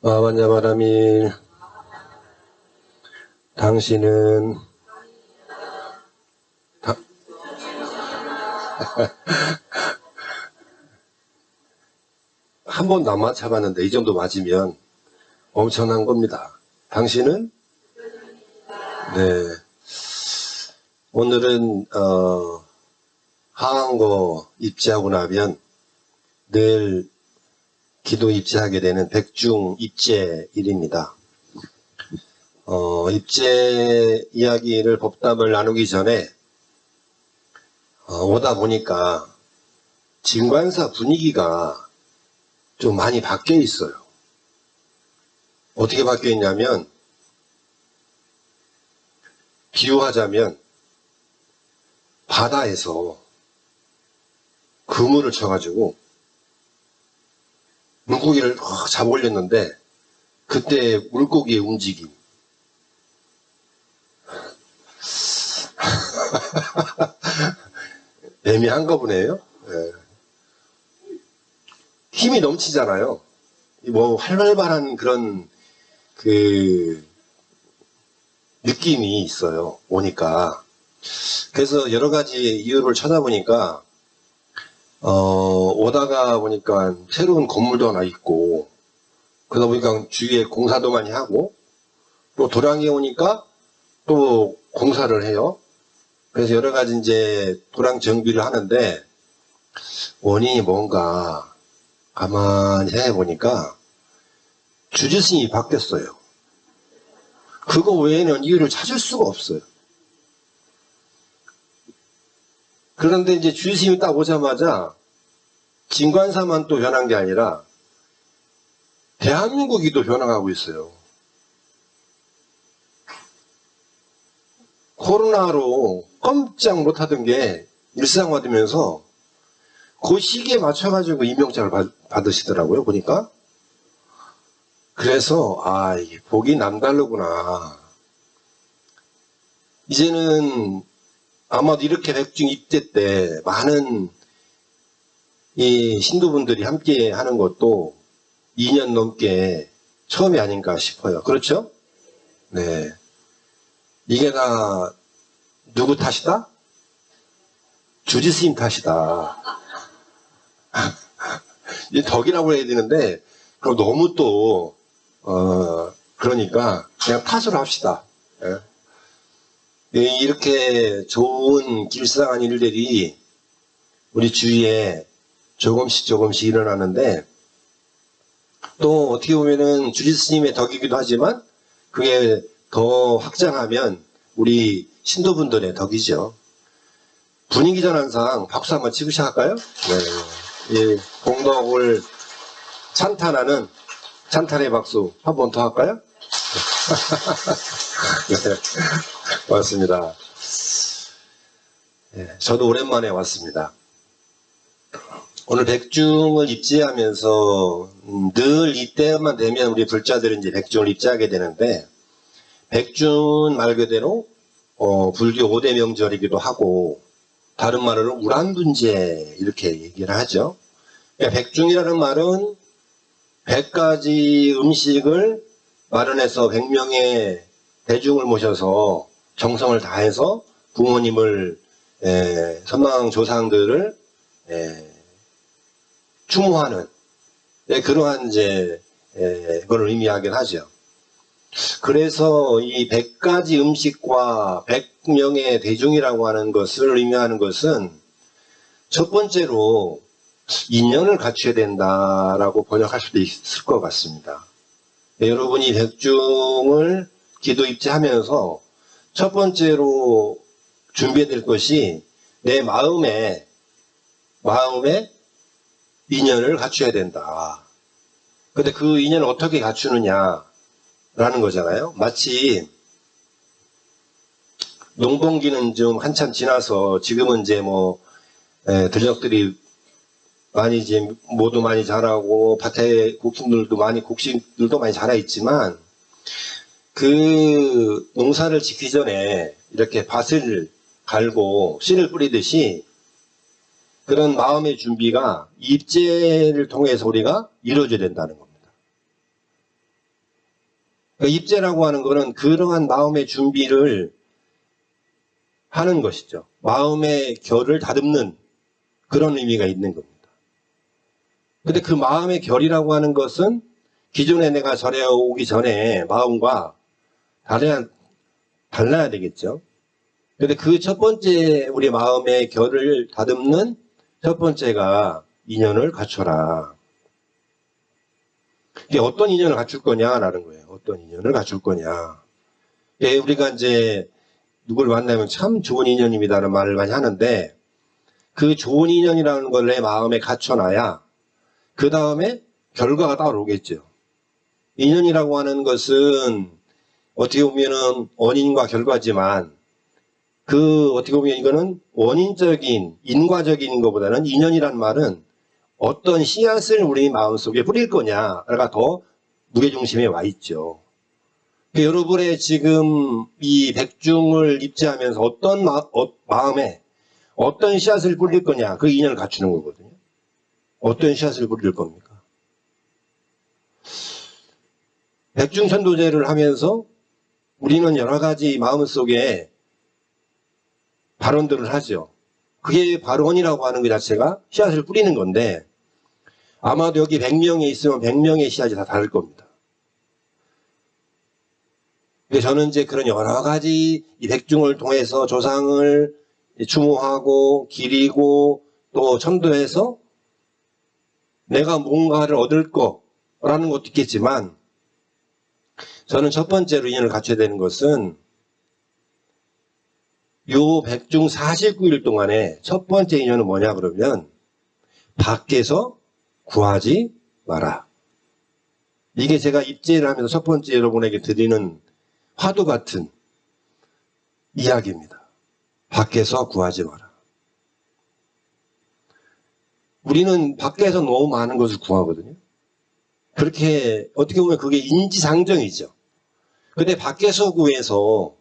마반야바라밀, 당신은 한 번도 안 맞춰봤는데 이 정도 맞으면 엄청난 겁니다. 당신은? 네. 오늘은 하한거 입지하고 나면 늘 기도 입지하게 되는 백중 입지일입니다. 입지 이야기를 법담을 나누기 전에 오다 보니까 진관사 분위기가 좀 많이 바뀌어 있어요. 어떻게 바뀌어 있냐면, 비유하자면 바다에서 그물을 쳐가지고 물고기를 잡아 올렸는데 그때 물고기의 움직임 애매한가 보네요. 네. 힘이 넘치잖아요. 뭐 활발한 그런 느낌이 있어요. 오니까. 그래서 여러 가지 이유를 찾아보니까 오다가 보니까 새로운 건물도 하나 있고, 그러다 보니까 주위에 공사도 많이 하고, 또 도량에 오니까 또 공사를 해요. 그래서 여러 가지 이제 도량 정비를 하는데, 원인이 뭔가 가만히 해보니까 주지스님이 바뀌었어요. 그거 외에는 이유를 찾을 수가 없어요. 그런데 이제 주지스님이 딱 오자마자 진관사만 또 변한 게 아니라 대한민국이 또 변화하고 있어요. 코로나로 꼼짝 못하던 게 일상화되면서 그 시기에 맞춰가지고 임명장을 받으시더라고요, 보니까. 그래서 이게 복이 남다르구나. 이제는 아마도 이렇게 백중 입대 때 많은 이 신도분들이 함께 하는 것도 2년 넘게 처음이 아닌가 싶어요. 그렇죠? 네. 이게 다 누구 탓이다? 주지스님 탓이다. 이 덕이라고 해야 되는데, 그럼 너무 또 그러니까 그냥 탓으로 합시다. 예. 이렇게 좋은 길상한 일들이 우리 주위에 조금씩 일어나는데, 또 어떻게 보면은 주지스님의 덕이기도 하지만 그게 더 확장하면 우리 신도분들의 덕이죠. 분위기 전환상 박수 한번 치고 시작할까요? 네. 이 공덕을 찬탄하는 찬탄의 박수 한 번 더 할까요? 네, 고맙습니다. 네, 저도 오랜만에 왔습니다. 오늘 백중을 입지하면서 늘 이때만 되면 우리 불자들은 이제 백중을 입지하게 되는데, 백중 말 그대로 불교 5대 명절이기도 하고, 다른 말로는 우란분제 이렇게 얘기를 하죠. 그러니까 백중이라는 말은 100가지 음식을 마련해서 100명의 대중을 모셔서 정성을 다해서 부모님을 선망 조상들을 추모하는 그러한 이제 그걸 의미하긴 하죠. 그래서 이 100가지 음식과 100명의 대중이라고 하는 것을 의미하는 것은 첫 번째로 인연을 갖춰야 된다라고 번역할 수도 있을 것 같습니다. 여러분이 백중을 기도 입지하면서 첫 번째로 준비해야 될 것이 내 마음에 인연을 갖춰야 된다. 근데 그 인연을 어떻게 갖추느냐라는 거잖아요. 마치 농번기는 좀 한참 지나서 지금은 이제 들녘들이 많이 이제 모두 많이 자라고 밭에 곡식들도 많이 자라 있지만, 그 농사를 짓기 전에 이렇게 밭을 갈고 씨를 뿌리듯이 그런 마음의 준비가 입제를 통해서 우리가 이루어져야 된다는 겁니다. 그러니까 입제라고 하는 거는 그러한 마음의 준비를 하는 것이죠. 마음의 결을 다듬는 그런 의미가 있는 겁니다. 근데 그 마음의 결이라고 하는 것은 기존에 내가 절에 오기 전에 마음과 달라야 되겠죠. 근데 그 첫 번째 우리 마음의 결을 다듬는 첫 번째가 인연을 갖춰라. 이게 어떤 인연을 갖출 거냐라는 거예요. 어떤 인연을 갖출 거냐. 예, 우리가 이제 누굴 만나면 참 좋은 인연입니다라는 말을 많이 하는데 그 좋은 인연이라는 걸 내 마음에 갖춰놔야 그 다음에 결과가 따라오겠죠. 인연이라고 하는 것은 어떻게 보면은 원인과 결과지만 어떻게 보면 이거는 원인적인, 인과적인 것보다는 인연이란 말은 어떤 씨앗을 우리 마음속에 뿌릴 거냐가 더 무게중심에 와 있죠. 여러분의 지금 이 백중을 입지하면서 어떤 마음에 어떤 씨앗을 뿌릴 거냐, 그 인연을 갖추는 거거든요. 어떤 씨앗을 뿌릴 겁니까? 백중천도제를 하면서 우리는 여러 가지 마음속에 발언들을 하죠. 그게 발언이라고 하는 것 자체가 씨앗을 뿌리는 건데 아마도 여기 100명이 있으면 100명의 씨앗이 다 다를 겁니다. 저는 이제 그런 여러 가지 이 백중을 통해서 조상을 추모하고 기리고 또 천도해서 내가 뭔가를 얻을 거라는 것도 있겠지만 저는 첫 번째로 인연을 갖춰야 되는 것은 요 백중 49일 동안에 첫 번째 인연은 뭐냐 그러면 밖에서 구하지 마라. 이게 제가 입제를 하면서 첫 번째 여러분에게 드리는 화두 같은 이야기입니다. 밖에서 구하지 마라. 우리는 밖에서 너무 많은 것을 구하거든요. 그렇게 어떻게 보면 그게 인지상정이죠. 근데 밖에서 구해서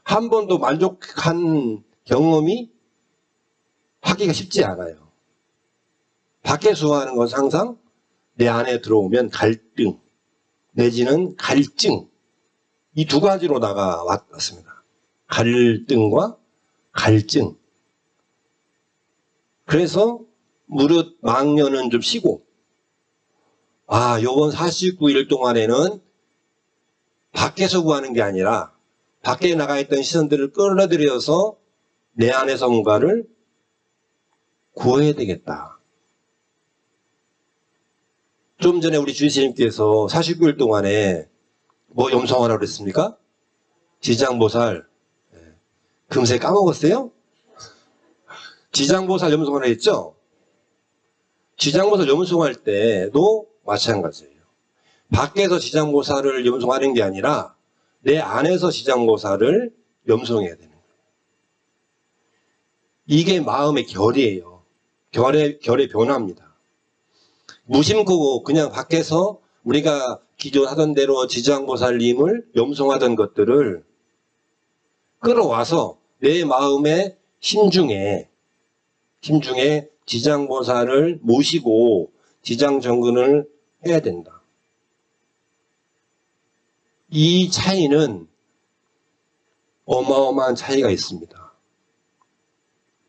한 번도 만족한 경험이 하기가 쉽지 않아요. 밖에서 하는 것은 항상 내 안에 들어오면 갈등 내지는 갈증 이 두 가지로다가 왔습니다. 갈등과 갈증. 그래서 무릇 망년은 좀 쉬고 요번 49일 동안에는 밖에서 구하는 게 아니라 밖에 나가 있던 시선들을 끌어들여서 내 안에서 뭔가를 구해야 되겠다. 좀 전에 우리 주지스님께서 49일 동안에 뭐 염송하라고 그랬습니까? 지장보살. 금세 까먹었어요? 지장보살 염송하라 했죠? 지장보살 염송할 때도 마찬가지예요. 밖에서 지장보살을 염송하는 게 아니라 내 안에서 지장보살을 염송해야 되는 거예요. 이게 마음의 결이에요. 결의 변화입니다. 무심코 그냥 밖에서 우리가 기존 하던 대로 지장보살님을 염송하던 것들을 끌어와서 내 마음의 심중에 지장보살을 모시고 지장정근을 해야 된다. 이 차이는 어마어마한 차이가 있습니다.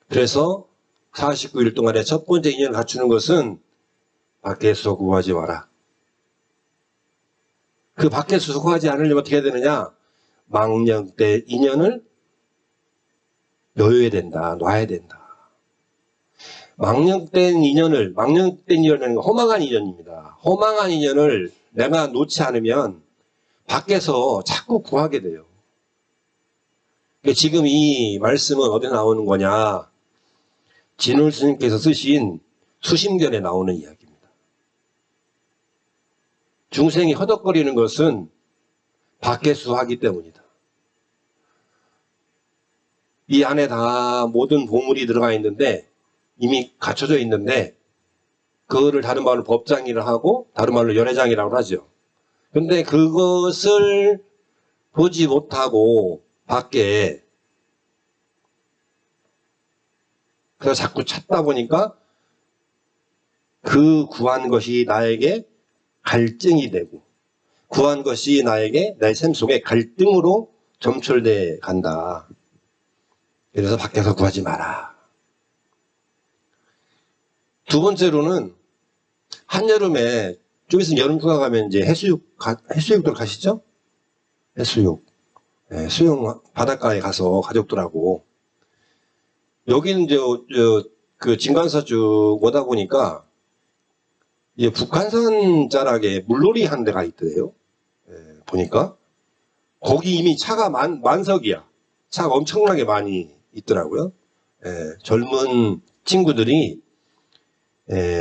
그래서 49일 동안에 첫 번째 인연을 갖추는 것은 밖에서 구하지 마라. 그 밖에서 구하지 않으려면 어떻게 해야 되느냐? 망령 때 인연을 놓아야 된다. 망령된 인연은 허망한 인연입니다. 허망한 인연을 내가 놓지 않으면 밖에서 자꾸 구하게 돼요. 지금 이 말씀은 어디서 나오는 거냐? 진울 스님께서 쓰신 수심견에 나오는 이야기입니다. 중생이 허덕거리는 것은 밖에서 하기 때문이다. 이 안에 다 모든 보물이 들어가 있는데 이미 갖춰져 있는데 그거를 다른 말로 법장이라 하고 다른 말로 연회장이라고 하죠. 근데 그것을 보지 못하고 밖에 그래서 자꾸 찾다 보니까 그 구한 것이 나에게 갈증이 되고 구한 것이 나에게 내 삶 속에 갈등으로 점철돼 간다. 그래서 밖에서 구하지 마라. 두 번째로는 한여름에 좀 있으면 여름휴가 가면 이제 해수욕들 가시죠? 해수욕. 네, 수영 바닷가에 가서 가족들하고 여기는 이제 그 진간사 쭉 오다 보니까 이제 북한산 자락에 물놀이 하는 데가 있더래요. 보니까 거기 이미 차가 만석이야. 차가 엄청나게 많이 있더라고요. 젊은 친구들이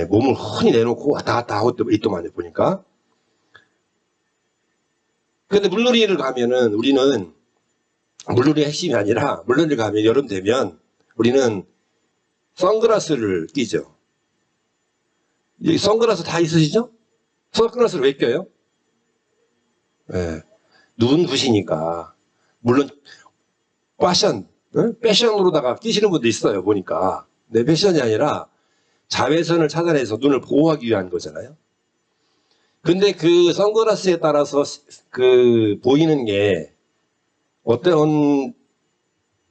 몸을 흔히 내놓고 왔다 갔다 하고 있더만요. 보니까. 근데 물놀이를 가면은 우리는 물놀이 핵심이 아니라 물놀이를 가면 여름 되면 우리는 선글라스를 끼죠. 여기 선글라스 다 있으시죠? 선글라스를 왜 껴요? 눈 부시니까. 물론 패션으로다가 끼시는 분도 있어요. 보니까. 내 패션이 아니라 자외선을 차단해서 눈을 보호하기 위한 거잖아요. 근데 그 선글라스에 따라서 그 보이는 게 어떤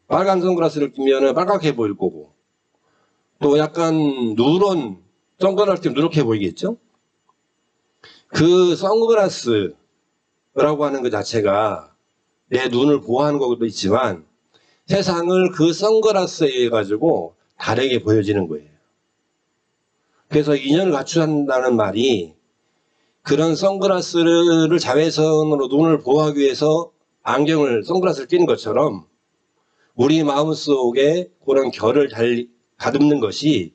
빨간 선글라스를 끼면은 빨갛게 보일 거고 또 약간 누런 선글라스 끼면 누렇게 보이겠죠? 그 선글라스라고 하는 것 자체가 내 눈을 보호하는 것도 있지만 세상을 그 선글라스에 의해 가지고 다르게 보여지는 거예요. 그래서 인연을 갖춰야 한다는 말이 그런 선글라스를 자외선으로 눈을 보호하기 위해서 선글라스를 끼는 것처럼 우리 마음속에 그런 결을 잘 가듬는 것이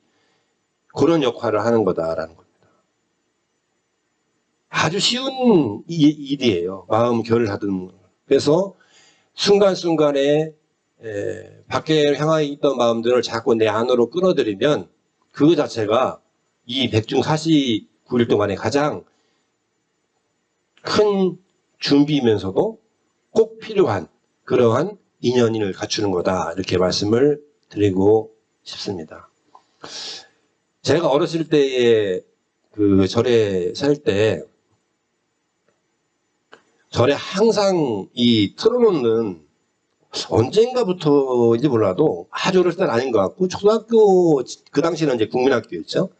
그런 역할을 하는 거다라는 겁니다. 아주 쉬운 일이에요. 마음 결을 다듬는 거. 그래서 순간순간에 밖에 향해 있던 마음들을 자꾸 내 안으로 끌어들이면 그 자체가 이 149일 동안에 가장 큰 준비이면서도 꼭 필요한 그러한 인연을 갖추는 거다. 이렇게 말씀을 드리고 싶습니다. 제가 어렸을 때에 그 절에 살 때 절에 항상 이 틀어놓는 언젠가부터인지 몰라도 아주 어렸을 때는 아닌 것 같고 초등학교 그 당시는 이제 국민학교였죠.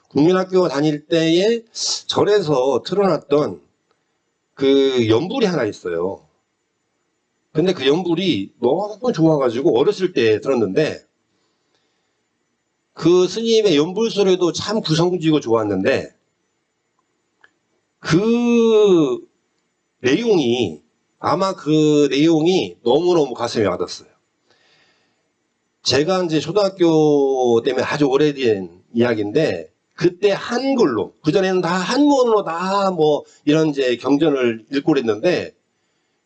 국민학교 다닐 때에 절에서 틀어놨던 그 연불이 하나 있어요. 근데 그 연불이 너무 좋아가지고 어렸을 때 들었는데 그 스님의 연불 소리도 참 구성지고 좋았는데 그 내용이 아마 그 내용이 너무너무 가슴에 와닿았어요. 제가 이제 초등학교 때문에 아주 오래된 이야기인데 그때 한글로 그전에는 다 한문으로 다 뭐 이런 이제 경전을 읽고 그랬는데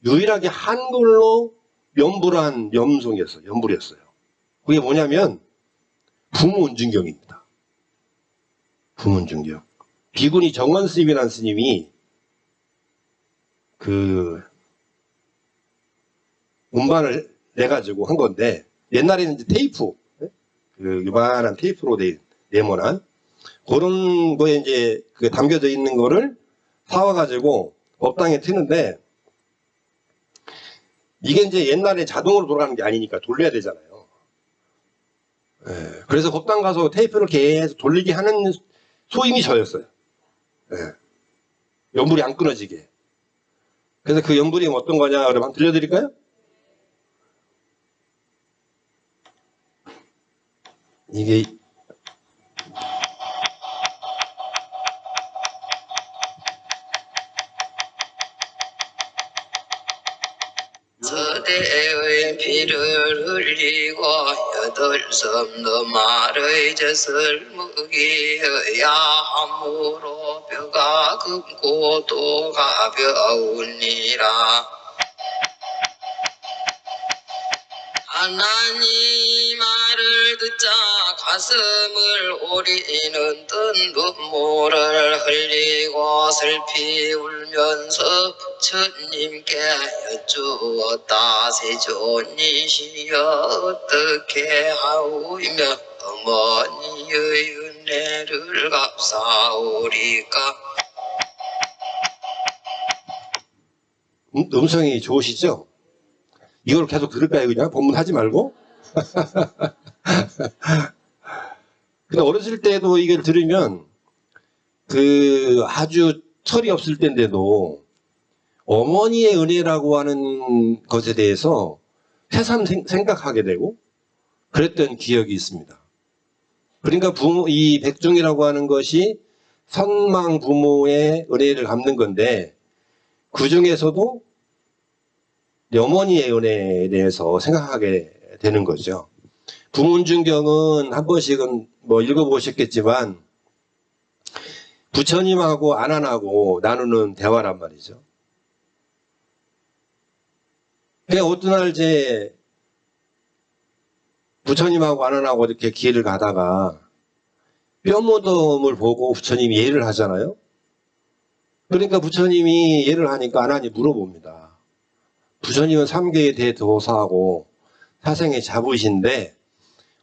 유일하게 한글로 연불한 연불이었어요. 그게 뭐냐면 부문중경입니다. 부문중경. 비구니 정원 스님이라는 스님이 그 음반을 내가지고 한 건데 옛날에는 이제 테이프, 그 요만한 테이프로 네모난 그런 거에 이제 그 담겨져 있는 거를 사와가지고 법당에 트는데 이게 이제 옛날에 자동으로 돌아가는 게 아니니까 돌려야 되잖아요. 그래서 법당 가서 테이프를 계속 돌리게 하는 소임이 저였어요. 연불이 안 끊어지게. 그래서 그 연불이 어떤 거냐 그러면 한번 들려드릴까요? 이게 서대의 피를 흘리고 여덟 섬 너마의 젖을 먹이어야 함으로 뼈가 굵고 또 가벼우니라. 하나님 말을 듣자 가슴을 오리는 뜬 눈물을 흘리고 슬피 울면서 부처님께 여쭈었다. 세존이시여 어떻게 하오이며 어머니의 은혜를 갚사오리까. 음성이 좋으시죠? 이걸 계속 들을까요, 그냥? 본문 하지 말고? 근데 어렸을 때도 이걸 들으면, 아주 철이 없을 때인데도, 어머니의 은혜라고 하는 것에 대해서 새삼 생각하게 되고, 그랬던 기억이 있습니다. 그러니까 이 백중이라고 하는 것이 선망 부모의 은혜를 갚는 건데, 그 중에서도 어머니의 은혜에 대해서 생각하게 되는 거죠. 부문중경은 한 번씩은 뭐 읽어보셨겠지만 부처님하고 안한하고 나누는 대화란 말이죠. 어떤 날 제 부처님하고 안한하고 이렇게 길을 가다가 뼈무덤을 보고 부처님이 예를 하잖아요. 그러니까 부처님이 예를 하니까 안한이 물어봅니다. 부처님은 삼계에 대도사하고 사생에 잡으신데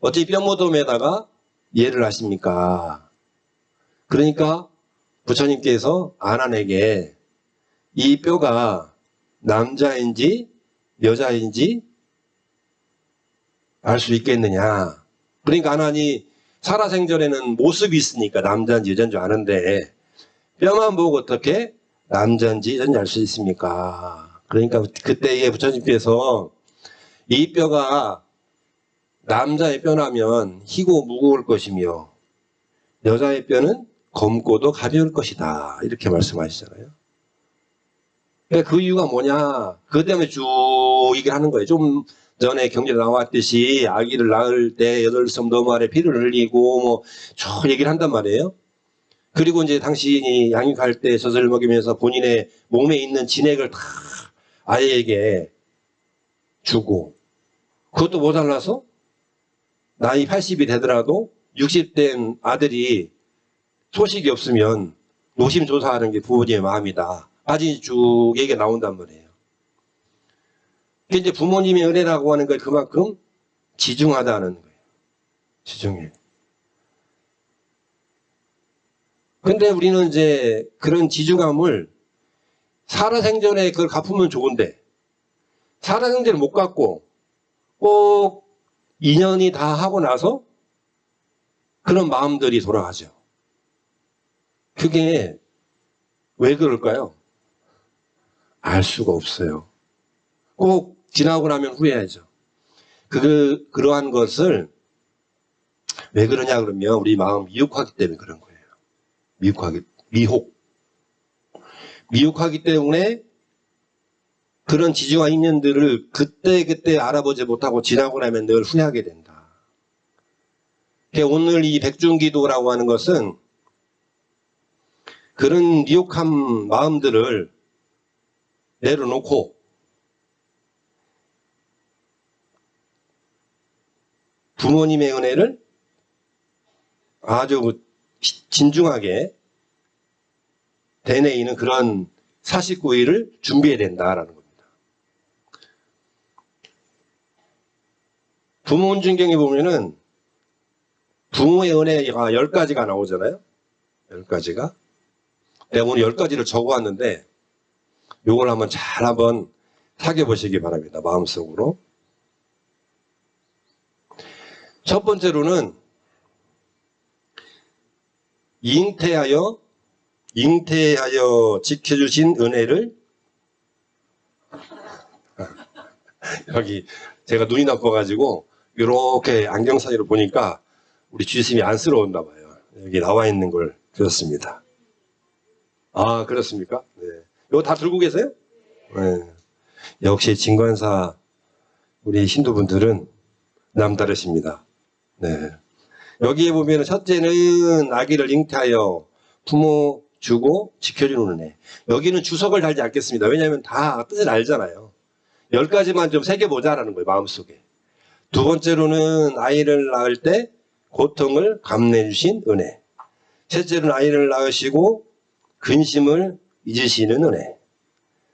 어찌 뼈무덤에다가 예를 하십니까? 그러니까 부처님께서 안한에게 이 뼈가 남자인지 여자인지 알 수 있겠느냐. 그러니까 안한이 살아생전에는 모습이 있으니까 남자인지 여자인지 아는데 뼈만 보고 어떻게 남자인지 여자인지 알 수 있습니까? 그러니까 그때에 부처님께서 이 뼈가 남자의 뼈라면 희고 무거울 것이며 여자의 뼈는 검고도 가벼울 것이다. 이렇게 말씀하시잖아요. 그러니까 그 이유가 뭐냐. 그것 때문에 쭉 얘기를 하는 거예요. 좀 전에 경제에 나왔듯이 아기를 낳을 때 8섬 너무 아래 피를 흘리고 뭐 쭉 얘기를 한단 말이에요. 그리고 이제 당신이 양육할 때 젖을 먹이면서 본인의 몸에 있는 진액을 다 아이에게 주고 그것도 모자라서 나이 80이 되더라도 60된 아들이 소식이 없으면 노심조사하는 게 부모님의 마음이다. 아직 쭉 얘기가 나온단 말이에요. 이제 부모님의 은혜라고 하는 걸 그만큼 지중하다는 거예요. 지중해. 근데 우리는 이제 그런 지중함을 살아생전에 그걸 갚으면 좋은데 살아생전에 못 갚고 꼭 인연이 다 하고 나서 그런 마음들이 돌아가죠. 그게 왜 그럴까요? 알 수가 없어요. 꼭 지나고 나면 후회하죠. 그러한 것을 왜 그러냐 그러면 우리 마음 미혹하기 때문에 그런 거예요. 미혹하기 때문에 그런 지지와 인연들을 그때 알아보지 못하고 지나고 나면 늘 후회하게 된다. 오늘 이 백중기도라고 하는 것은 그런 미혹한 마음들을 내려놓고 부모님의 은혜를 아주 진중하게 되뇌이는 그런 49일을 준비해야 된다라는 겁니다. 부문중경에 보면은 부모의 은혜가 10가지가 나오잖아요. 10가지가. 내가 오늘 10가지를 적어왔는데 이걸 한번 사귀어보시기 바랍니다. 마음속으로. 첫 번째로는 잉태하여 지켜주신 은혜를 여기 제가 눈이 나빠가지고 이렇게 안경 사이로 보니까 우리 주심이 안쓰러웠나 봐요. 여기 나와 있는 걸 드렸습니다. 아, 그렇습니까? 네. 이거 다 들고 계세요? 네. 역시 진관사 우리 신도분들은 남다르십니다. 네. 여기에 보면 첫째는 아기를 잉태하여 부모 주고 지켜주는 은혜. 여기는 주석을 달지 않겠습니다. 왜냐하면 다 뜻을 알잖아요. 10가지만 좀 새겨보자라는 거예요. 마음속에. 두 번째로는 아이를 낳을 때 고통을 감내해 주신 은혜. 셋째는 아이를 낳으시고 근심을 잊으시는 은혜.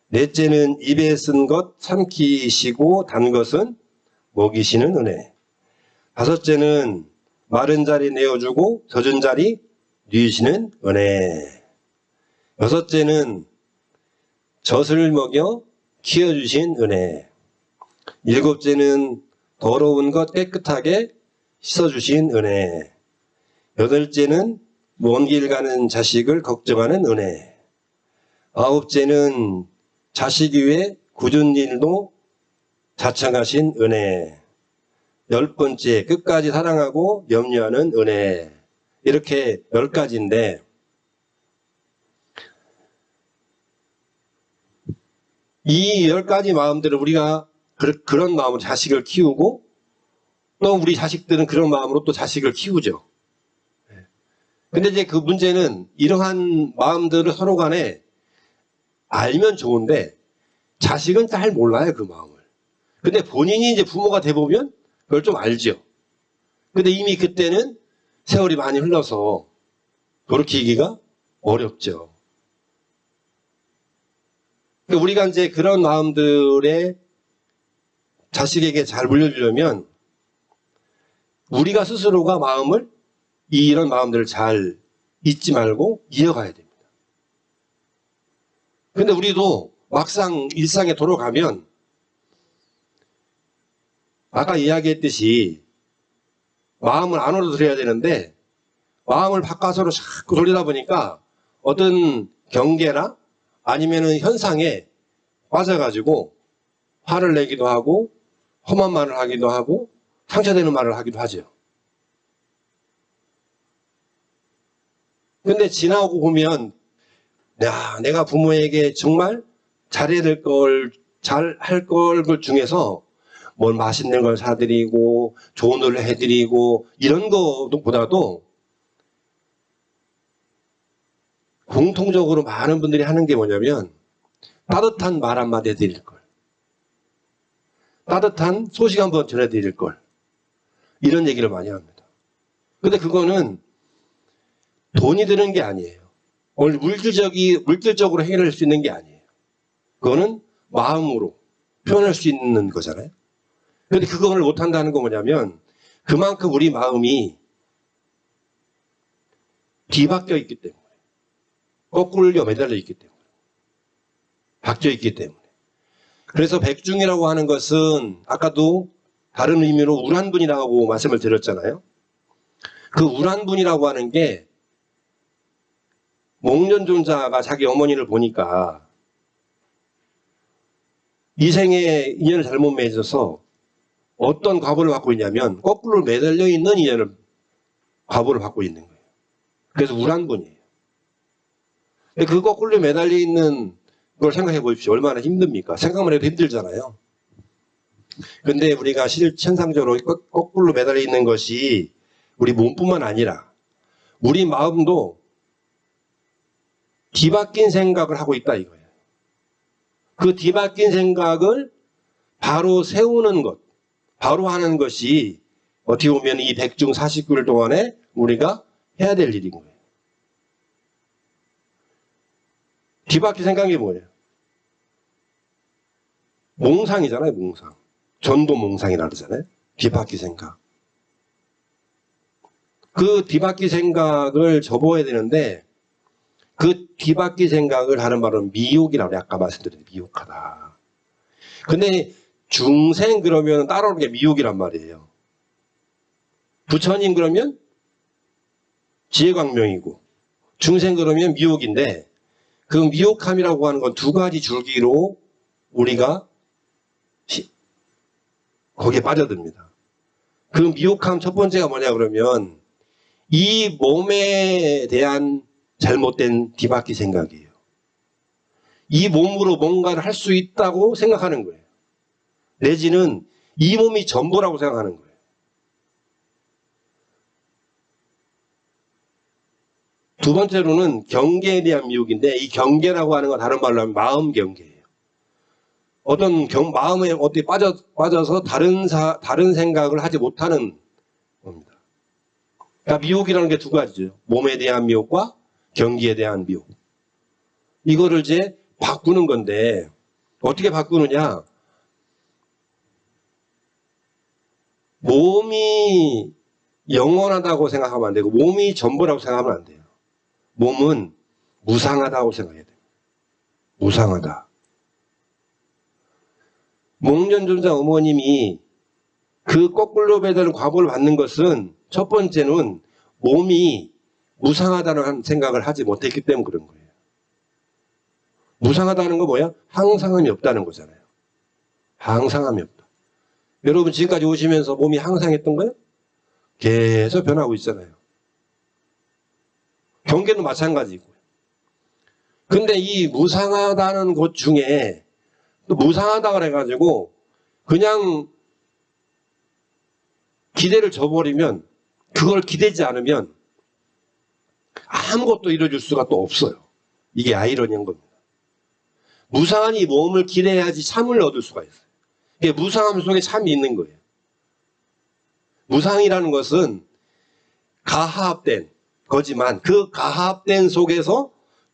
넷째는 입에 쓴 것 삼키시고 단 것은 먹이시는 은혜. 다섯째는 마른 자리 내어주고 젖은 자리 누이시는 은혜. 여섯째는 젖을 먹여 키워주신 은혜. 일곱째는 더러운 것 깨끗하게 씻어주신 은혜. 여덟째는 먼 길 가는 자식을 걱정하는 은혜. 아홉째는 자식 위에 굳은 일도 자청하신 은혜. 열 번째, 끝까지 사랑하고 염려하는 은혜. 이렇게 10가지인데, 이 10가지 마음들을 우리가 그런 마음으로 자식을 키우고, 또 우리 자식들은 그런 마음으로 또 자식을 키우죠. 근데 이제 그 문제는 이러한 마음들을 서로 간에 알면 좋은데, 자식은 잘 몰라요, 그 마음을. 근데 본인이 이제 부모가 돼보면 그걸 좀 알죠. 근데 이미 그때는 세월이 많이 흘러서 돌이키기가 어렵죠. 우리가 이제 그런 마음들에 자식에게 잘 물려주려면 우리가 스스로가 이런 마음들을 잘 잊지 말고 이어가야 됩니다. 근데 우리도 막상 일상에 돌아가면 아까 이야기했듯이 마음을 안으로 들여야 되는데 마음을 바깥으로 자꾸 돌리다 보니까 어떤 경계나 아니면은 현상에 빠져가지고 화를 내기도 하고 험한 말을 하기도 하고 상처되는 말을 하기도 하죠. 근데 지나고 보면 내가 부모에게 정말 잘해야 될 걸, 잘할 걸 중에서 뭘 맛있는 걸 사드리고 좋은 걸 해드리고 이런 것보다도 공통적으로 많은 분들이 하는 게 뭐냐면 따뜻한 말 한마디 해드릴 걸, 따뜻한 소식 한번 전해드릴 걸, 이런 얘기를 많이 합니다. 근데 그거는 돈이 드는 게 아니에요. 물질적으로 해결할 수 있는 게 아니에요. 그거는 마음으로 표현할 수 있는 거잖아요. 그런데 그걸 못한다는 건 뭐냐면 그만큼 우리 마음이 뒤바뀌어 있기 때문에, 거꾸로 매달려 있기 때문에, 박혀 있기 때문에. 그래서 백중이라고 하는 것은 아까도 다른 의미로 우란분이라고 말씀을 드렸잖아요. 그 우란분이라고 하는 게 목련존자가 자기 어머니를 보니까 이 생에 인연을 잘못 맺어서 어떤 과보를 받고 있냐면 거꾸로 매달려 있는 과보를 받고 있는 거예요. 그래서 우란분이에요. 그 거꾸로 매달려 있는 걸 생각해 보십시오. 얼마나 힘듭니까? 생각만 해도 힘들잖아요. 근데 우리가 현상적으로 거꾸로 매달려 있는 것이 우리 몸뿐만 아니라 우리 마음도 뒤바뀐 생각을 하고 있다 이거예요. 그 뒤바뀐 생각을 바로 세우는 것, 바로 하는 것이 어떻게 보면 이 백중 49일 동안에 우리가 해야 될 일인 거예요. 뒤바뀐 생각이 뭐예요? 몽상이잖아요, 몽상. 전도 몽상이라 그러잖아요. 뒤바뀐 생각. 그 뒤바뀐 생각을 접어야 되는데 그 뒤바뀐 생각을 하는 말은 미혹이라고 아까 말씀드린 미혹하다. 근데 중생 그러면 따라오는 게 미혹이란 말이에요. 부처님 그러면 지혜광명이고 중생 그러면 미혹인데 그 미혹함이라고 하는 건 두 가지 줄기로 우리가 거기에 빠져듭니다. 그 미혹함 첫 번째가 뭐냐 그러면 이 몸에 대한 잘못된 뒤바퀴 생각이에요. 이 몸으로 뭔가를 할 수 있다고 생각하는 거예요. 내지는 이 몸이 전부라고 생각하는 거예요. 두 번째로는 경계에 대한 미혹인데 이 경계라고 하는 건 다른 말로 하면 마음 경계예요. 어떤 마음에 어떻게 빠져서 다른 생각을 하지 못하는 겁니다. 그러니까 미혹이라는 게 두 가지죠. 몸에 대한 미혹과 경기에 대한 미혹. 이거를 이제 바꾸는 건데 어떻게 바꾸느냐? 몸이 영원하다고 생각하면 안 되고 몸이 전부라고 생각하면 안 돼요. 몸은 무상하다고 생각해야 돼요. 무상하다. 목련존자 어머님이 그 거꾸로 배다는 과보를 받는 것은 첫 번째는 몸이 무상하다는 생각을 하지 못했기 때문에 그런 거예요. 무상하다는 거 뭐야? 항상함이 없다는 거잖아요. 항상함이 없다. 여러분 지금까지 오시면서 몸이 항상했던 거예요? 계속 변하고 있잖아요. 경계도 마찬가지고. 근데 이 무상하다는 것 중에 또 무상하다 그래가지고 그냥 기대를 저버리면 그걸 기대지 않으면 아무것도 이루어질 수가 또 없어요. 이게 아이러니한 겁니다. 무상한 이 몸을 기대해야지 참을 얻을 수가 있어요. 이게 무상함 속에 참이 있는 거예요. 무상이라는 것은 가합된 거지만 그 가합된 속에서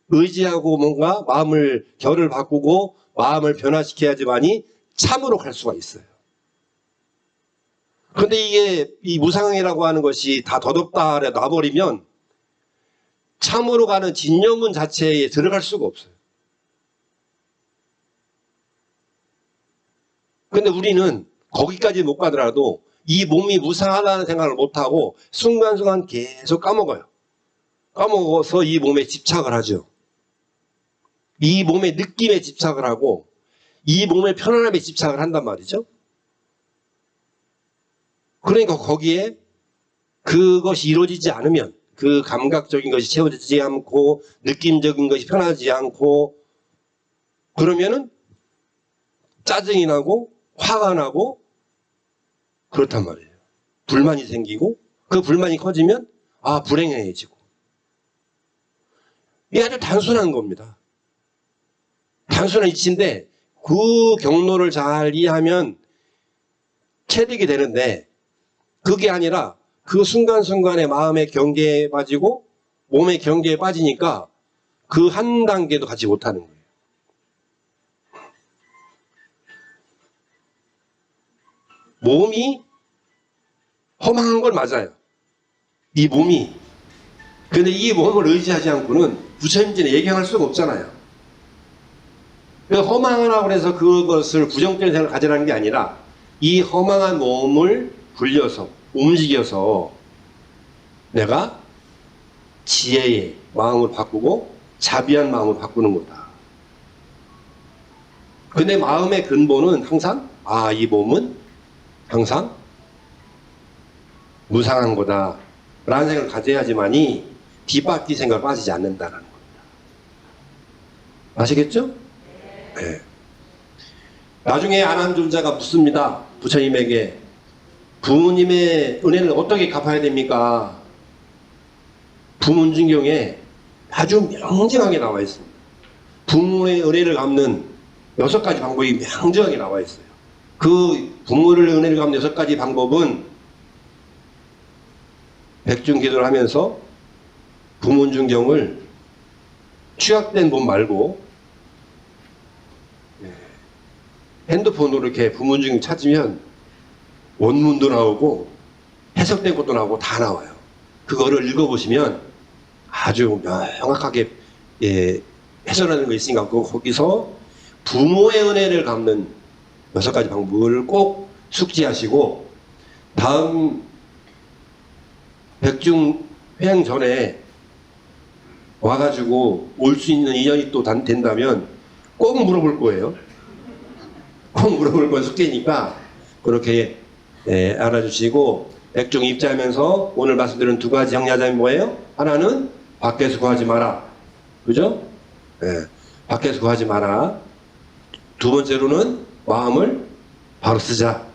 의지하고 뭔가 마음을 결을 바꾸고 마음을 변화시켜야지만이 참으로 갈 수가 있어요. 그런데 이게 이 무상이라고 하는 것이 다 덧없다 놔버리면 참으로 가는 진여문 자체에 들어갈 수가 없어요. 근데 우리는 거기까지 못 가더라도 이 몸이 무상하다는 생각을 못하고 순간순간 계속 까먹어요. 까먹어서 이 몸에 집착을 하죠. 이 몸의 느낌에 집착을 하고 이 몸의 편안함에 집착을 한단 말이죠. 그러니까 거기에 그것이 이루어지지 않으면 그 감각적인 것이 채워지지 않고 느낌적인 것이 편하지 않고 그러면은 짜증이 나고 화가 나고 그렇단 말이에요. 불만이 생기고 그 불만이 커지면 불행해지고 이게 아주 단순한 겁니다. 단순한 이치인데 그 경로를 잘 이해하면 체득이 되는데 그게 아니라 그 순간순간에 마음의 경계에 빠지고 몸의 경계에 빠지니까 그 한 단계도 같이 못하는 거예요. 몸이 허망한 건 맞아요. 이 몸이. 근데 이 몸을 의지하지 않고는 부처님께는 예경할 수가 없잖아요. 허망하라고 해서 그것을 부정적인 생각을 가지라는 게 아니라 이 허망한 몸을 불려서 움직여서 내가 지혜의 마음을 바꾸고 자비한 마음을 바꾸는 거다. 근데 마음의 근본은 항상 이 몸은 항상 무상한 거다 라는 생각을 가져야지만이 뒷바퀴 생각을 빠지지 않는다는 겁니다. 아시겠죠? 네. 나중에 안한존자가 묻습니다. 부처님에게 부모님의 은혜를 어떻게 갚아야 됩니까? 부문중경에 아주 명징하게 나와 있습니다. 부모의 은혜를 갚는 6가지 방법이 명징하게 나와 있어요. 그 부모를 은혜를 갚는 6가지 방법은 백중기도를 하면서 부문중경을 취약된 몸 말고 핸드폰으로 이렇게 부문중경 찾으면 원문도 나오고 해석된 것도 나오고 다 나와요. 그거를 읽어보시면 아주 명확하게 해설하는 거 있으니까 거기서 부모의 은혜를 갚는 6가지 방법을 꼭 숙지하시고 다음 백중회행 전에 와가지고 올 수 있는 인연이 또 된다면 꼭 물어볼 거예요. 꼭 물어볼 건 숙제니까 그렇게 알아주시고 백중 입자하면서 오늘 말씀드린 2가지 형량이 뭐예요? 하나는 밖에서 구하지 마라. 그죠? 밖에서 구하지 마라. 2번째로는 마음을 바로 쓰자.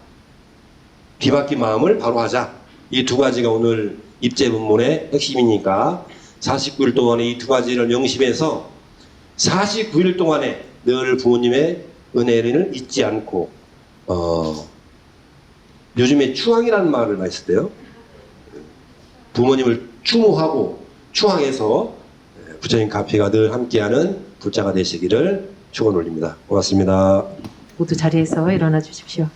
뒤바뀐 마음을 바로 하자. 이 2가지가 오늘 입제문문의 핵심이니까 49일 동안에 이 2가지를 명심해서 49일 동안에 늘 부모님의 은혜를 잊지 않고 요즘에 추앙이라는 말을 많이 쓰대요. 부모님을 추모하고 추앙해서 부처님 가피가 늘 함께하는 불자가 되시기를 축원 올립니다. 고맙습니다. 모두 자리에서 일어나 주십시오.